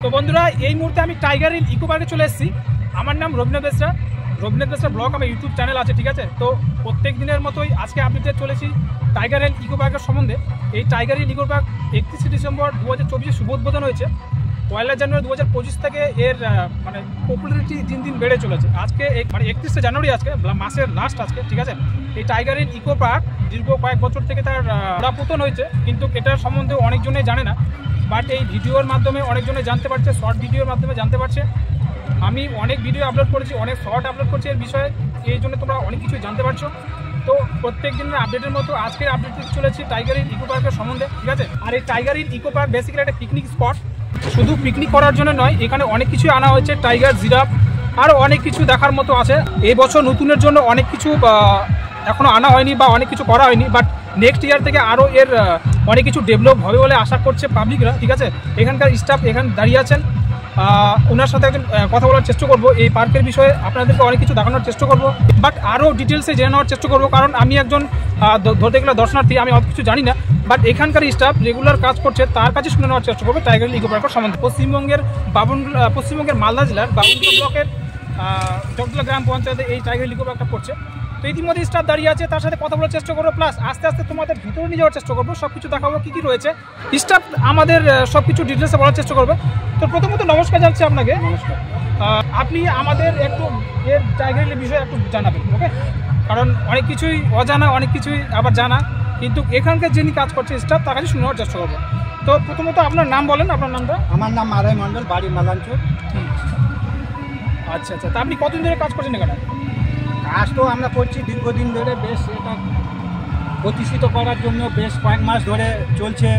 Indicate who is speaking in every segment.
Speaker 1: তো বন্ধুরা এই মুহূর্তে আমি টাইগার হিল ইকো পার্কে চলে এসেছি। আমার নাম রবীন্দ্র বেসরা ব্লগ, আমার ইউটিউব চ্যানেল আছে, ঠিক আছে। তো প্রত্যেক দিনের মতোই আজকে আপডেটে চলেছি টাইগার হিল ইকো পার্কের সম্বন্ধে। এই tiger hill eco park 31 December 2024 শুভ উদ্বোধন হয়েছে। 1 জানুয়ারি 2025 থেকে এর পপুলারিটি দিন দিন বেড়ে চলেছে। আজকে 31 জানুয়ারি আজকে মাসের লাস্ট আজকে, ঠিক আছে। এই টাইগার হিল ইকো পার্ক দীর্ঘ কয়েক বছর থেকে তার পতন হয়েছে, কিন্তু এটার সম্বন্ধে অনেকজনে জানে না। বাট এই ভিডিওর মাধ্যমে অনেকজনে জানতে পারছে, শর্ট ভিডিওর মাধ্যমে জানতে পারছে। আমি অনেক ভিডিও আপলোড করেছি, অনেক শর্ট আপলোড করছি এর বিষয়ে, এই জন্য তোমরা অনেক কিছুই জানতে পারছো। তো প্রত্যেক দিনের আপডেটের মতো আজকের আপডেট চলেছি টাইগার হিল ইকো পার্কের সম্বন্ধে, ঠিক আছে। আর এই tiger hill eco park basically একটা পিকনিক স্পট। শুধু পিকনিক করার জন্য নয়, এখানে অনেক কিছুই আনা হয়েছে, টাইগার, জিরাফ, আরও অনেক কিছু দেখার মতো আছে। এই বছর নতুনের জন্য অনেক কিছু এখনও আনা হয়নি বা অনেক কিছু করা হয়নি, বাট নেক্সট ইয়ার থেকে আরও এর অনেক কিছু ডেভেলপ হবে বলে আশা করছে পাবলিকরা, ঠিক আছে। এখানকার স্টাফ এখানে দাঁড়িয়ে আছেন, ওনার সাথে একজন কথা বলার চেষ্টা করবো এই পার্কের বিষয়ে, আপনাদেরকে অনেক কিছু দেখানোর চেষ্টা করবো, বাট আরও ডিটেলসে জেনে নেওয়ার চেষ্টা করবো। কারণ আমি একজন ধরতে গেলে দর্শনার্থী, আমি অত কিছু জানি না, বাট এখানকার স্টাফ রেগুলার কাজ করছে, তার কাছে শুনে নেওয়ার চেষ্টা করবো টাইগার হিল ইকো পার্কের সম্বন্ধে। পশ্চিমবঙ্গের মালদা জেলার বাবুনগোলা ব্লকের জগদলা গ্রাম পঞ্চায়েতে এই টাইগার হিল ইকো পার্কটা পড়ছে। তো ইতিমধ্যে স্টাফ দাঁড়িয়ে আছে, তার সাথে কথা বলার চেষ্টা করবো, প্লাস আস্তে আস্তে তোমাদের ভিতরে নিয়ে যাওয়ার চেষ্টা করবো, সব কিছু দেখাবো কী কী রয়েছে। স্টাফ আমাদের সব কিছু ডিটেলসে বলার চেষ্টা করবে। তো প্রথমত নমস্কার জানাচ্ছি আপনাকে। নমস্কার। আপনি আমাদের একটু এর টাইগার হিলের বিষয়ে একটু জানাবেন, ওকে? কারণ অনেক কিছুই অজানা, অনেক কিছুই আবার জানা, কিন্তু এখানকার যিনি কাজ করছে স্টাফ, তার কাছে শুনে নেওয়ার চেষ্টা করবো। তো প্রথমত আপনার নাম বলেন, আপনার নামটা।
Speaker 2: আমার নাম আরাই মণ্ডল, বাড়ি মালাঞ্চল।
Speaker 1: আচ্ছা আচ্ছা, তা আপনি কতদিন ধরে কাজ করছেন এখানে?
Speaker 2: কাজ তো আমরা করছি দীর্ঘদিন ধরে, বেশ এটা প্রতিষ্ঠিত করার জন্য বেশ কয়েক মাস ধরে চলছে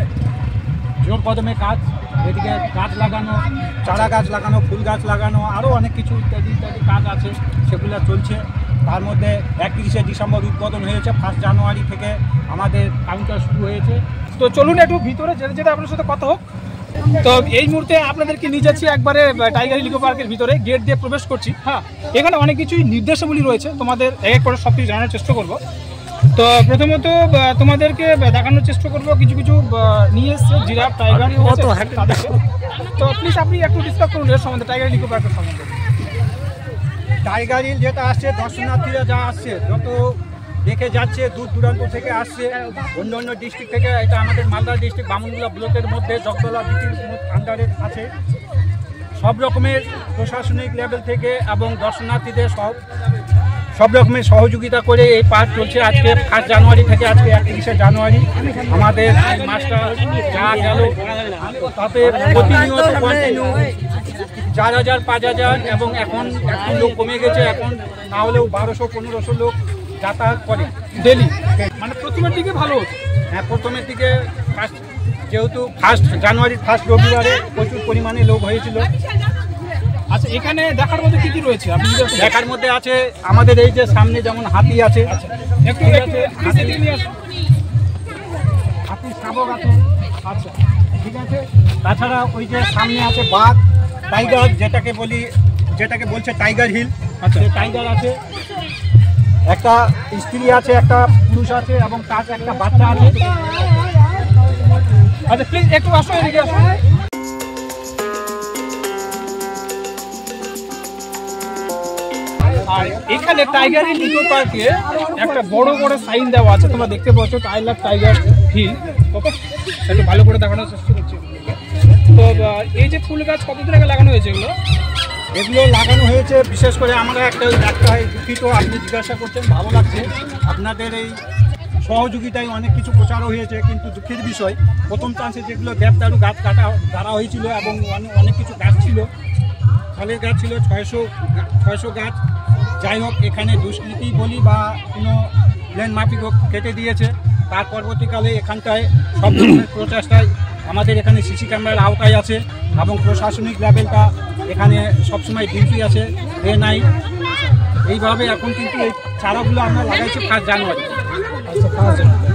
Speaker 2: জোর কদমে কাজ। এদিকে গাছ লাগানো, চারা গাছ লাগানো, ফুল গাছ লাগানো, আরও অনেক কিছু ইত্যাদি ইত্যাদি কাজ আছে, সেগুলো চলছে। তার মধ্যে 31 ডিসেম্বর উদ্বোধন হয়েছে, 1 জানুয়ারি থেকে আমাদের কাউন্টার শুরু হয়েছে।
Speaker 1: তো চলুন একটু ভিতরে যেতে যেতে আপনার সাথে কথা হোক। তো এই মুহূর্তে আপনাদেরকে নিয়ে যাচ্ছি একবারে টাইগার হিল ইকো পার্কের ভিতরে, গেট দিয়ে প্রবেশ করছি। হ্যাঁ, এখানে অনেক কিছুই নির্দেশাবলী রয়েছে, তোমাদের এক এক করে সব কিছু জানার চেষ্টা করবো। তো প্রথমত তোমাদেরকে দেখানোর চেষ্টা করবো কিছু কিছু নিয়ে এসছে জিরাফ, টাইগার, তাদেরকে। তো প্লিজ আপনি একটু ডিসকাস করুন এর সম্বন্ধে, টাইগার হিল ইকো পার্কের সম্বন্ধে।
Speaker 2: টাইগার হিল যেটা আসছে, দর্শনার্থীরা যা আসছে, যত দেখে যাচ্ছে, দূর দূরান্ত থেকে আসছে, অন্য অন্য ডিস্ট্রিক্ট থেকে। এটা আমাদের মালদা ডিস্ট্রিক্ট বামুনগোলা ব্লকের মধ্যে জগদলা বিটির আন্ডারে আছে। সব রকমের প্রশাসনিক লেভেল থেকে এবং দর্শনার্থীদের সব রকমের সহযোগিতা করে এই পার্ক চলছে। আজকে 1 জানুয়ারি থেকে আজকে 31 জানুয়ারি আমাদের এই মাসটা যা গেল, তাতে প্রতিনিয়ত কন্টিনিউ 4000, 5000 এবং এখন একটু লোক কমে গেছে, এখন না হলেও 1200-1500 লোক যাতায়াত করে
Speaker 1: ডেলি। মানে প্রথমের দিকে ভালো হচ্ছে।
Speaker 2: হ্যাঁ, প্রথমের দিকে যেহেতু 1 জানুয়ারির 1 রবিবারে প্রচুর পরিমাণে লোক হয়েছিল।
Speaker 1: আচ্ছা, এখানে দেখার মধ্যে কি কি রয়েছে? আপনি
Speaker 2: দেখার মধ্যে আছে আমাদের এই যে সামনে যেমন হাতি আছে, হাতির শাবক আছে, আচ্ছা ঠিক আছে। তাছাড়া ওই যে সামনে আছে বাঘ, টাইগার, যেটাকে বলছে টাইগার হিল। আচ্ছা, টাইগার আছে, একটা স্ত্রী আছে, একটা পুরুষ আছে এবং তার একটা বাচ্চা আছে।
Speaker 1: আচ্ছা প্লিজ একটু আসো, এদিকে আসো। আর এখানে টাইগার হিল ইকো পার্কে একটা বড় বড় সাইন দেওয়া আছে, তোমরা দেখতে পাচ্ছ, আই লাভ টাইগার হিল। ওকে, একটু ভালো করে দেখানোর চেষ্টা করছি। তো এই যে ফুল গাছ কতদিন আগে লাগানো হয়েছে?
Speaker 2: এগুলো লাগানো হয়েছে বিশেষ করে আমরা একটা দুঃখিত, আপনি জিজ্ঞাসা করছেন, ভালো লাগছে। আপনাদের এই সহযোগিতায় অনেক কিছু প্রচারও হয়েছে, কিন্তু দুঃখের বিষয় প্রথম চান্সে যেগুলো দেবদারু গাছ কাটা হয়েছিল এবং অনেক কিছু গাছ ছিল, ফলের গাছ ছিল 600 গাছ। যাই হোক, এখানে দুষ্কৃতি বলি বা কোনো প্ল্যান মাফিক কেটে দিয়েছে। তার পরবর্তীকালে এখানটায় সব ধরনের প্রচেষ্টায় আমাদের এখানে সিসি ক্যামেরার আওতায় আছে এবং প্রশাসনিক লেভেলটা এখানে সবসময় ডিউটি আছে, ডে নাইট। এইভাবে এখন কিন্তু এই চারাগুলো আমরা লাগাইছি 1 জানুয়ারি।
Speaker 1: আচ্ছা, 1 জানুয়ারি।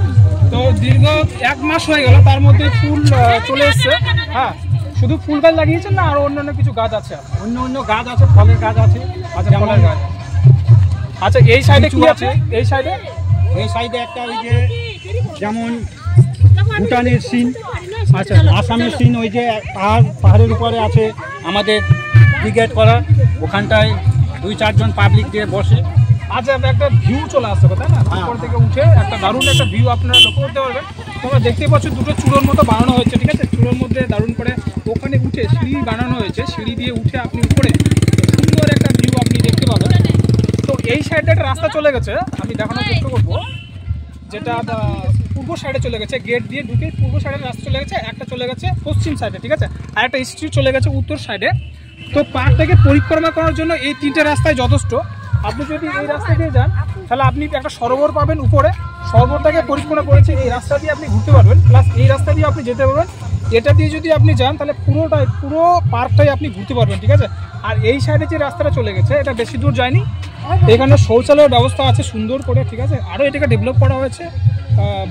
Speaker 1: তো দীর্ঘ 1 মাস হয়ে গেল, তার মধ্যে ফুল চলে এসছে। হ্যাঁ, শুধু ফুল গাছ লাগিয়েছেন না আরো অন্যান্য কিছু গাছ আছে?
Speaker 2: অন্য গাছ আছে, ফলের গাছ আছে।
Speaker 1: আচ্ছা, ফলের গাছ। আচ্ছা, এই সাইডে কি আছে? এই সাইডে
Speaker 2: একটা ওই যে যেমন ভুটানের সিন,
Speaker 1: আচ্ছা
Speaker 2: আসামের সিন ওই যে পাহাড়ের উপরে আছে আমাদের ব্রিগেড করা, ওখানটায় 2-4 জন পাবলিক দিয়ে বসে।
Speaker 1: আচ্ছা একটা ভিউ চলে আসছে তাই না, উপর থেকে উঠে একটা দারুণ একটা ভিউ আপনারা লক্ষ্য করতে পারবেন। তোমরা দেখতে পাচ্ছ দুটো চূড়োর মতো বানানো হয়েছে, ঠিক আছে, চূড়োর মধ্যে দারুণ করে ওখানে উঠে সিঁড়ি বানানো হয়েছে, সিঁড়ি দিয়ে উঠে আপনি উপরে সুন্দর একটা ভিউ আপনি দেখতে পাবেন। তো এই সাইডে একটা রাস্তা চলে গেছে, আমি দেখানোর চেষ্টা করবো, যেটা পূর্ব সাইডে চলে গেছে, গেট দিয়ে ঢুকে পূর্ব সাইডে রাস্তা চলে গেছে, একটা চলে গেছে পশ্চিম সাইডে, ঠিক আছে, আর একটা স্ট্রিট চলে গেছে উত্তর সাইডে। তো পার্কটাকে পরিক্রমা করার জন্য এই 3টে রাস্তায় যথেষ্ট। আপনি যদি এই রাস্তা দিয়ে যান তাহলে আপনি একটা সরোবর পাবেন উপরে, সরোবরটাকে পরিক্রমা করেছে, এই রাস্তা দিয়ে আপনি ঘুরতে পারবেন, প্লাস এই রাস্তা দিয়ে আপনি যেতে পারবেন। এটা দিয়ে যদি আপনি যান তাহলে পুরো পার্কটাই আপনি ঘুরতে পারবেন, ঠিক আছে। আর এই সাইডে যে রাস্তাটা চলে গেছে এটা বেশি দূর যায়নি, এখানে শৌচালয়ের ব্যবস্থা আছে সুন্দর করে, ঠিক আছে, আরও এটাকে ডেভেলপ করা হয়েছে,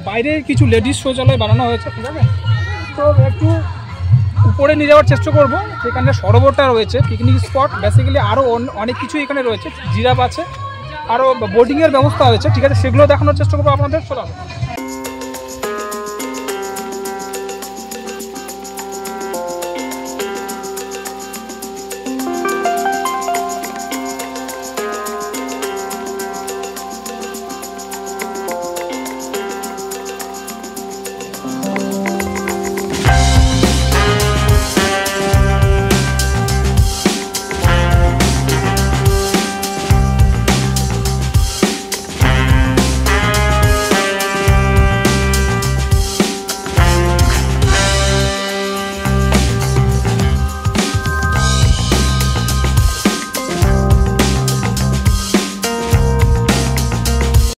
Speaker 1: বাইরে কিছু লেডিস শৌচালয় বানানো হয়েছে, ঠিক আছে। তো একটু উপরে নিয়ে যাওয়ার চেষ্টা করবো, এখানে সরোবরটা রয়েছে, পিকনিক স্পট, বেসিক্যালি আরও অনেক কিছু এখানে রয়েছে, জিরাফ আছে, আরও বোটিংয়ের ব্যবস্থা হয়েছে, ঠিক আছে, সেগুলো দেখানোর চেষ্টা করবো আপনাদের। চলো।